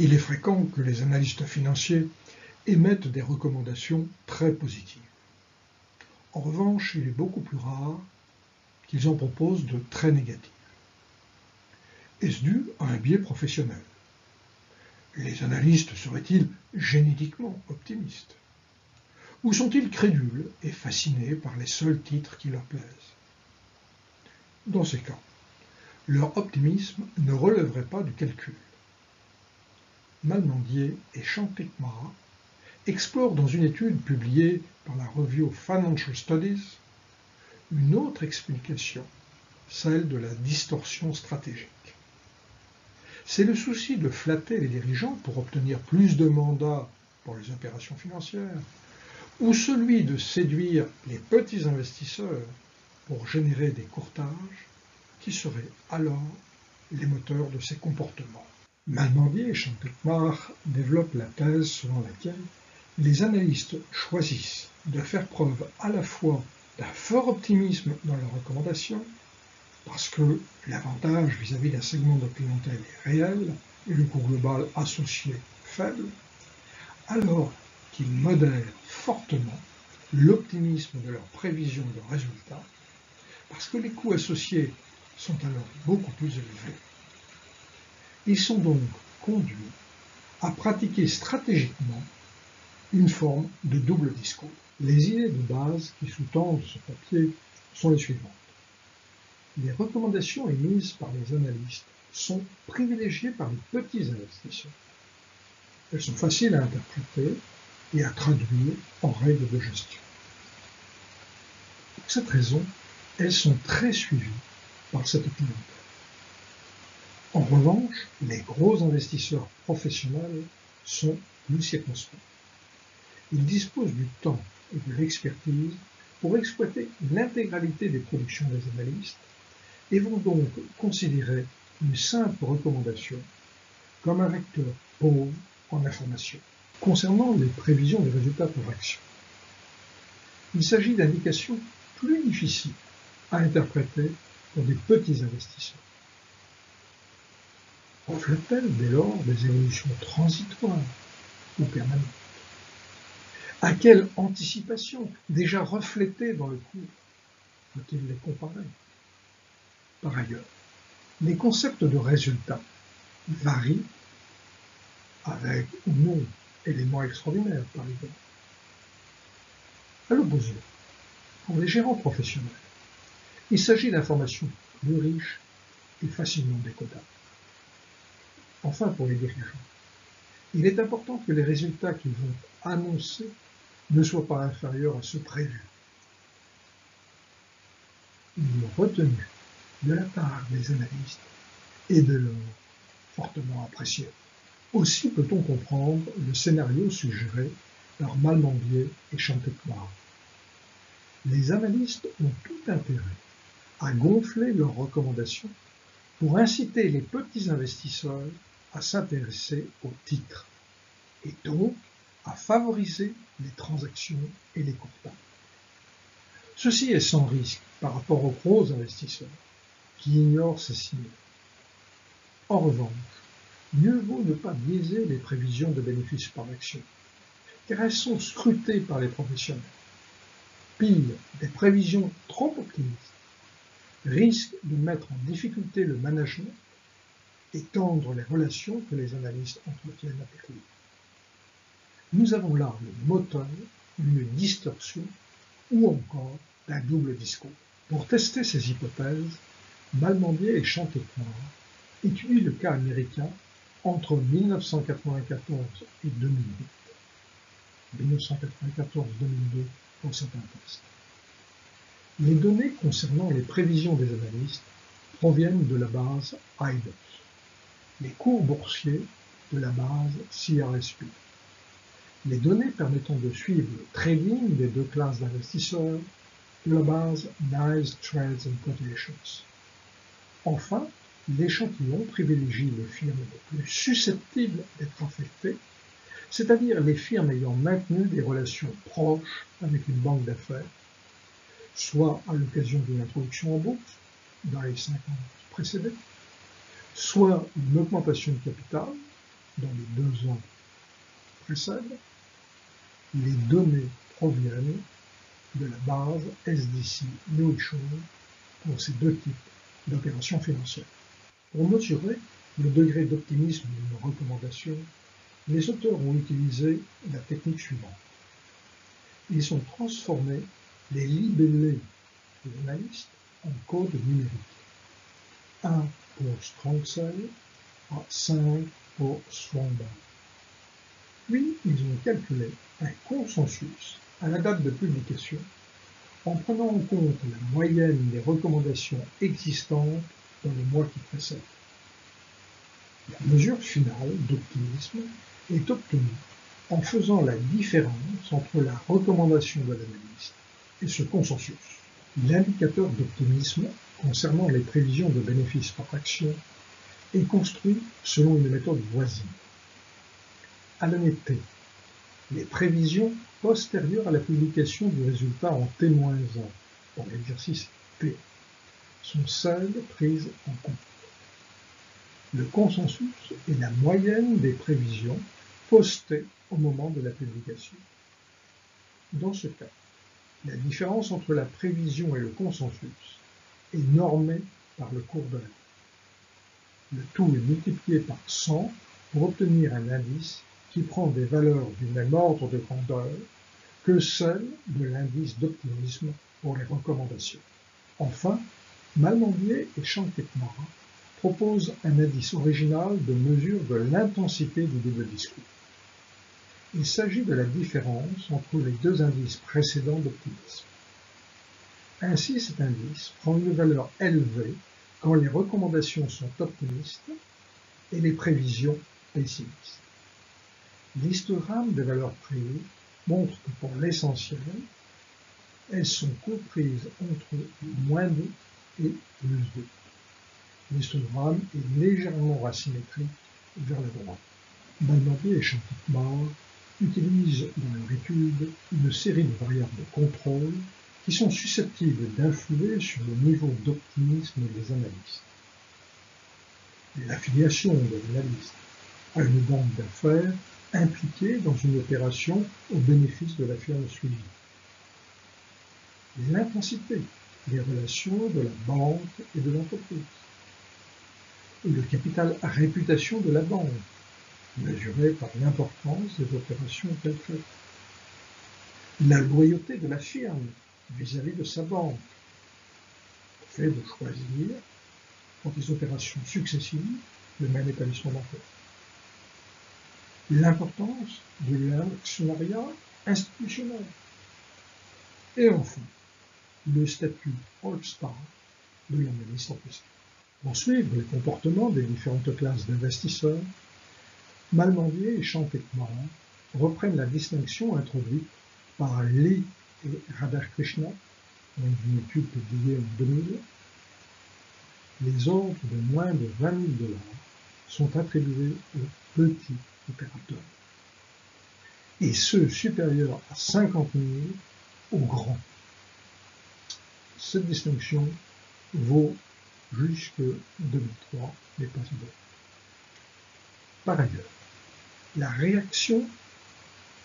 Il est fréquent que les analystes financiers émettent des recommandations très positives. En revanche, il est beaucoup plus rare qu'ils en proposent de très négatives. Est-ce dû à un biais professionnel? Les analystes seraient-ils génétiquement optimistes? Ou sont-ils crédules et fascinés par les seuls titres qui leur plaisent? Dans ces cas, leur optimisme ne relèverait pas du calcul. Malmendier et Champikmara explorent dans une étude publiée par la revue Financial Studies une autre explication, celle de la distorsion stratégique. C'est le souci de flatter les dirigeants pour obtenir plus de mandats pour les opérations financières, ou celui de séduire les petits investisseurs pour générer des courtages, qui seraient alors les moteurs de ces comportements. Malmendier et Champikmara développent la thèse selon laquelle les analystes choisissent de faire preuve à la fois d'un fort optimisme dans leurs recommandations, parce que l'avantage vis-à-vis d'un segment de clientèle est réel et le coût global associé faible, alors qu'ils modèrent fortement l'optimisme de leurs prévisions de résultats, parce que les coûts associés sont alors beaucoup plus élevés. Ils sont donc conduits à pratiquer stratégiquement une forme de double discours. Les idées de base qui sous-tendent ce papier sont les suivantes. Les recommandations émises par les analystes sont privilégiées par les petits investisseurs. Elles sont faciles à interpréter et à traduire en règles de gestion. Pour cette raison, elles sont très suivies par cette clientèle. En revanche, les gros investisseurs professionnels sont plus circonspects. Ils disposent du temps et de l'expertise pour exploiter l'intégralité des productions des analystes et vont donc considérer une simple recommandation comme un vecteur pauvre en information. Concernant les prévisions des résultats par action, il s'agit d'indications plus difficiles à interpréter pour des petits investisseurs. Reflètent-elles dès lors des évolutions transitoires ou permanentes? À quelle anticipation déjà reflétée dans le cours faut-il les comparer? Par ailleurs, les concepts de résultats varient avec ou non éléments extraordinaires, par exemple. À l'opposé, pour les gérants professionnels, il s'agit d'informations plus riches et facilement décodables. Enfin, pour les dirigeants, il est important que les résultats qu'ils vont annoncer ne soient pas inférieurs à ceux prévus. Une retenue de la part des analystes est de l'or fortement appréciée. Aussi peut-on comprendre le scénario suggéré par Malmendier et Champikmara. Les analystes ont tout intérêt à gonfler leurs recommandations pour inciter les petits investisseurs à s'intéresser aux titres et donc à favoriser les transactions et les courtages. Ceci est sans risque par rapport aux gros investisseurs qui ignorent ces signaux. En revanche, mieux vaut ne pas biaiser les prévisions de bénéfices par action, car elles sont scrutées par les professionnels. Pire, des prévisions trop optimistes risquent de mettre en difficulté le management et tendre les relations que les analystes entretiennent avec lui. Nous avons là le moteur d'une distorsion ou encore d'un double discours. Pour tester ces hypothèses, Malmendier et Champikmara étudient le cas américain entre 1994 et 2008. 1994-2002 pour certains tests. Les données concernant les prévisions des analystes proviennent de la base IDOS, les cours boursiers de la base CRSP. Les données permettant de suivre le trading des deux classes d'investisseurs de la base NYSE Trades and Quotations. Enfin, l'échantillon privilégie les firmes les plus susceptibles d'être affectées, c'est-à-dire les firmes ayant maintenu des relations proches avec une banque d'affaires, soit à l'occasion d'une introduction en bourse, dans les 5 ans précédents, soit une augmentation de capital, dont les 2 ans précèdent, les données proviennent de la base SDC Mutual pour ces 2 types d'opérations financières. Pour mesurer le degré d'optimisme d'une recommandation, les auteurs ont utilisé la technique suivante. Ils ont transformé les libellés de l'analyste en code numérique. 1 pour strong sell à 5 pour strong buy. Puis, ils ont calculé un consensus à la date de publication en prenant en compte la moyenne des recommandations existantes dans le mois qui précède. La mesure finale d'optimisme est obtenue en faisant la différence entre la recommandation de l'analyste et ce consensus. L'indicateur d'optimisme concernant les prévisions de bénéfices par action est construit selon une méthode voisine. À l'année T, les prévisions postérieures à la publication du résultat en T-1 pour l'exercice T sont celles prises en compte. Le consensus est la moyenne des prévisions postées au moment de la publication. Dans ce cas, la différence entre la prévision et le consensus est normée par le cours de l'année. Le tout est multiplié par 100 pour obtenir un indice qui prend des valeurs du même ordre de grandeur que celles de l'indice d'optimisme pour les recommandations. Enfin, Malmendier et Chanketmar proposent un indice original de mesure de l'intensité du double discours. Il s'agit de la différence entre les 2 indices précédents d'optimisme. Ainsi, cet indice prend une valeur élevée quand les recommandations sont optimistes et les prévisions pessimistes. L'histogramme des valeurs prises montre que pour l'essentiel, elles sont comprises entre -2 et +2. L'histogramme est légèrement asymétrique vers la droite. Malmendier et Chanketmar utilisent dans leur étude une série de variables de contrôle qui sont susceptibles d'influer sur le niveau d'optimisme des analystes. L'affiliation de l'analyste à une banque d'affaires impliquée dans une opération au bénéfice de la firme suivie. L'intensité des relations de la banque et de l'entreprise. Et le capital à réputation de la banque, mesuré par l'importance des opérations qu'elle fait. La loyauté de la firme vis-à-vis de sa banque, le fait de choisir pour des opérations successives le même établissement bancaire. L'importance de l'actionnariat institutionnel. Et enfin, le statut All-Star de l'analyste en question. Pour suivre les comportements des différentes classes d'investisseurs, Malmendier et Chanketmar reprennent la distinction introduite par Lee et Radhakrishna dans une étude publiée en 2000. Les ordres de moins de 20 000 $ sont attribués aux petits opérateurs et ceux supérieurs à 50 000 aux grands. Cette distinction vaut jusque 2003, mais pas au-delà. Par ailleurs, la réaction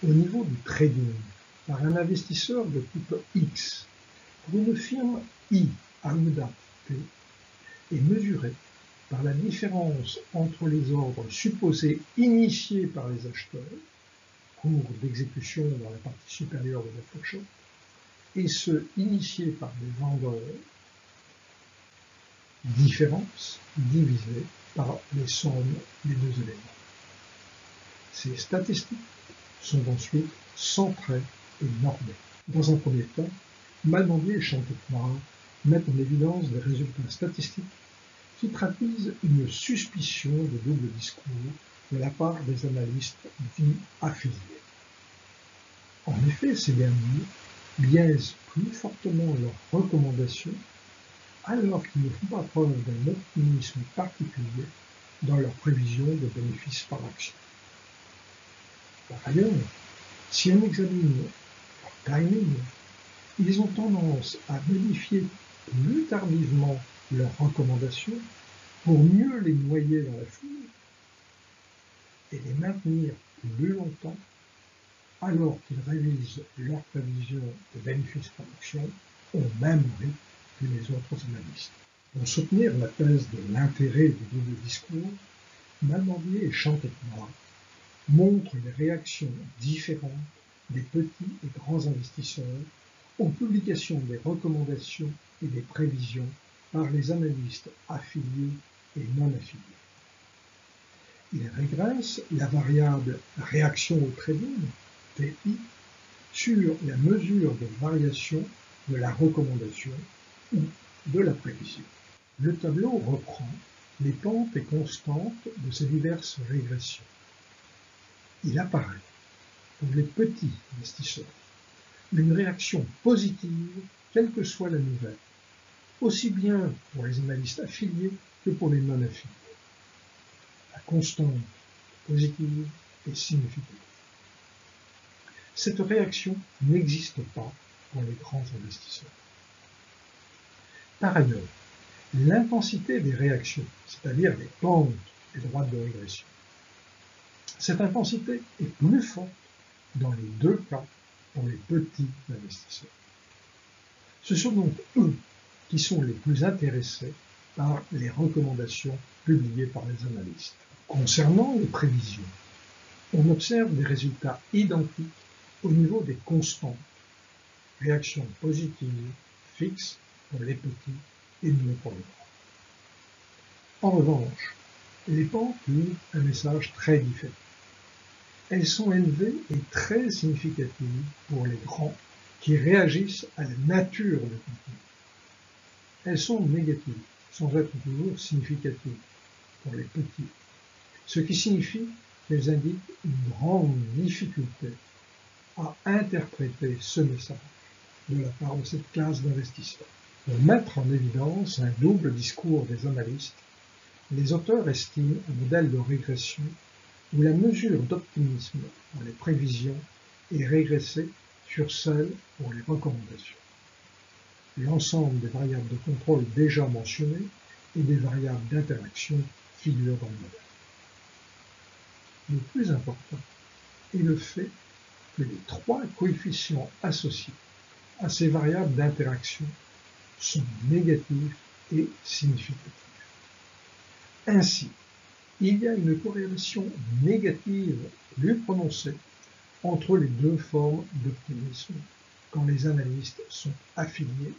au niveau du trading par un investisseur de type X pour une firme I à une date T est mesurée par la différence entre les ordres supposés initiés par les acheteurs, cours d'exécution dans la partie supérieure de la fourchette, et ceux initiés par les vendeurs, différence divisée par les sommes des 2 éléments. Ces statistiques sont ensuite centrées et normées. Dans un premier temps, Malmendier et Chanketmar mettent en évidence des résultats statistiques qui traduisent une suspicion de double discours de la part des analystes dits affiliés. En effet, ces derniers biaisent plus fortement leurs recommandations alors qu'ils ne font pas preuve d'un optimisme particulier dans leurs prévisions de bénéfices par action. Par ailleurs, si on examine leur timing, ils ont tendance à modifier plus tardivement leurs recommandations pour mieux les noyer dans la foule et les maintenir plus longtemps alors qu'ils révisent leurs prévisions de bénéfices-production au même rythme que les autres analystes. Pour soutenir la thèse de l'intérêt du double discours, Malmendier et Chantecoeur montrent les réactions différentes des petits et grands investisseurs aux publications des recommandations et des prévisions par les analystes affiliés et non affiliés. Ils régressent la variable réaction au trading, TI, sur la mesure de variation de la recommandation ou de la prévision. Le tableau reprend les pentes et constantes de ces diverses régressions. Il apparaît, pour les petits investisseurs, une réaction positive, quelle que soit la nouvelle, aussi bien pour les analystes affiliés que pour les non affiliés. La constante positive est significative. Cette réaction n'existe pas pour les grands investisseurs. Par ailleurs, l'intensité des réactions, c'est-à-dire les pentes et droites de régression, cette intensité est plus forte dans les deux cas pour les petits investisseurs. Ce sont donc eux qui sont les plus intéressés par les recommandations publiées par les analystes. Concernant les prévisions, on observe des résultats identiques au niveau des constantes, réactions positives fixes pour les petits et nulle pour les grands. En revanche, les pentes livrent un message très différent. Elles sont élevées et très significatives pour les grands qui réagissent à la nature du contenu. Elles sont négatives, sans être toujours significatives pour les petits, ce qui signifie qu'elles indiquent une grande difficulté à interpréter ce message de la part de cette classe d'investisseurs. Pour mettre en évidence un double discours des analystes, les auteurs estiment un modèle de régression où la mesure d'optimisme pour les prévisions est régressée sur celle pour les recommandations. L'ensemble des variables de contrôle déjà mentionnées et des variables d'interaction figurent dans le modèle. Le plus important est le fait que les trois coefficients associés à ces variables d'interaction sont négatifs et significatifs. Ainsi, il y a une corrélation négative plus prononcée entre les deux formes d'optimisme quand les analystes sont affiliés,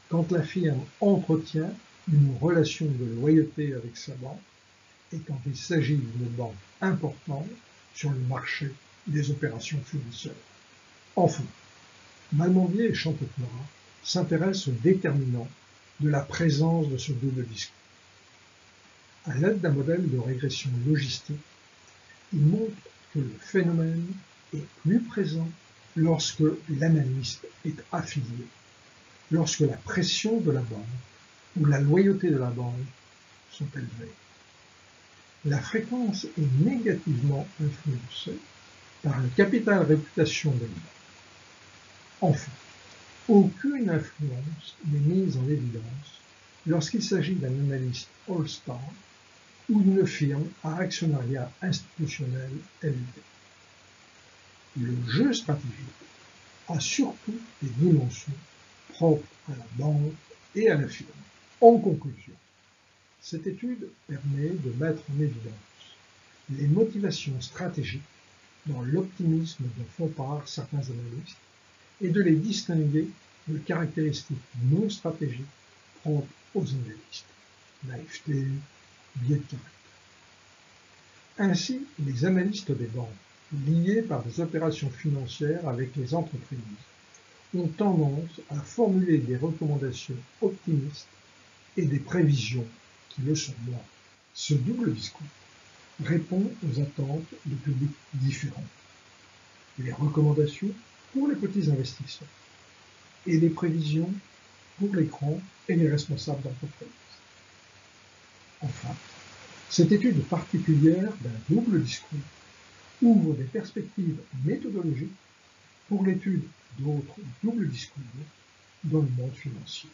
quand la firme entretient une relation de loyauté avec sa banque et quand il s'agit d'une banque importante sur le marché des opérations fiduciaires. Enfin, Malmendier et Chantecoeur s'intéressent aux déterminants de la présence de ce double discours. À l'aide d'un modèle de régression logistique, ils montrent que le phénomène est plus présent lorsque l'analyste est affilié, lorsque la pression de la banque ou la loyauté de la banque sont élevées. La fréquence est négativement influencée par le capital réputation de la banque. Enfin, aucune influence n'est mise en évidence lorsqu'il s'agit d'un analyste All-Star ou d'une firme à actionnariat institutionnel élevé. Le jeu stratégique a surtout des dimensions propres à la banque et à la firme. En conclusion, cette étude permet de mettre en évidence les motivations stratégiques dans l'optimisme dont font part certains analystes et de les distinguer de caractéristiques non stratégiques propres aux analystes, naïveté, biais de caractère. Ainsi, les analystes des banques, liés par des opérations financières avec les entreprises, ont tendance à formuler des recommandations optimistes et des prévisions qui le sont moins. Ce double discours répond aux attentes de publics différents. Les recommandations pour les petits investisseurs et les prévisions pour les grands et les responsables d'entreprise. Enfin, cette étude particulière d'un double discours ouvre des perspectives méthodologiques pour l'étude d'autres doubles discours dans le monde financier.